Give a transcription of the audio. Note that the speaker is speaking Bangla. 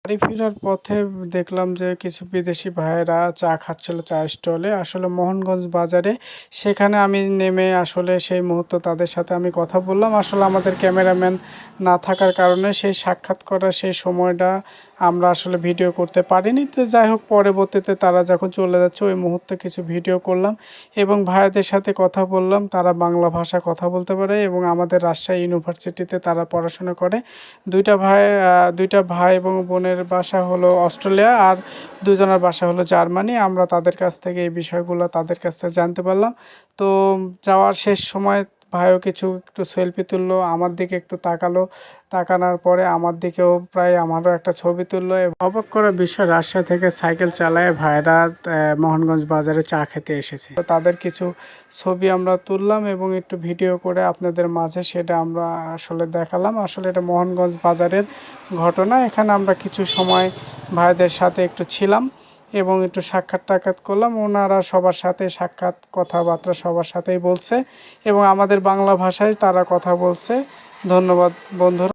বাড়ি ফেরার পথে দেখলাম যে কিছু বিদেশি ভাইয়েরা চা খাচ্ছিল চা স্টলে আসলে মোহনগঞ্জ বাজারে। সেখানে আমি নেমে আসলে সেই মুহূর্তে তাদের সাথে আমি কথা বললাম। আসলে আমাদের ক্যামেরাম্যান না থাকার কারণে সেই সাক্ষাৎ করার সেই সময়টা আমরা আসলে ভিডিও করতে পারিনি। তো যাই হোক, পরবর্তীতে তারা যখন চলে যাচ্ছে ওই মুহূর্তে কিছু ভিডিও করলাম এবং ভাইয়াদের সাথে কথা বললাম। তারা বাংলা ভাষা কথা বলতে পারে এবং আমাদের রাজশাহী ইউনিভার্সিটিতে তারা পড়াশোনা করে। দুইটা ভাই এবং বোনের বাসা হলো অস্ট্রেলিয়া, আর দুজনের বাসা হলো জার্মানি। আমরা তাদের কাছ থেকে এই বিষয়গুলো তাদের কাছ থেকে জানতে পারলাম। তো যাওয়ার শেষ সময় ভাইও একটু সেলফি তুললো, আমার দিকে একটু তাকালো, তাকানোর পরে আমার দিকেও প্রায় আমারও একটা ছবি তুললো। অবাক করার বিষয়, রাজশাহী থেকে সাইকেল চালায় ভাইরা মোহনগঞ্জ বাজারে চা খেতে এসেছে। তো তাদের কিছু ছবি আমরা তুললাম এবং একটু ভিডিও করে আপনাদের মাঝে সেটা আমরা আসলে দেখালাম। আসলে এটা মোহনগঞ্জ বাজারের ঘটনা। এখানে আমরা কিছু সময় ভাইদের সাথে একটু ছিলাম এবং একটু সাক্ষাৎ করলাম। ওনারা সবার সাথে কথাবার্তা সবার সাথেই বলছে এবং আমাদের বাংলা ভাষায় তারা কথা বলছে। ধন্যবাদ বন্ধুরা।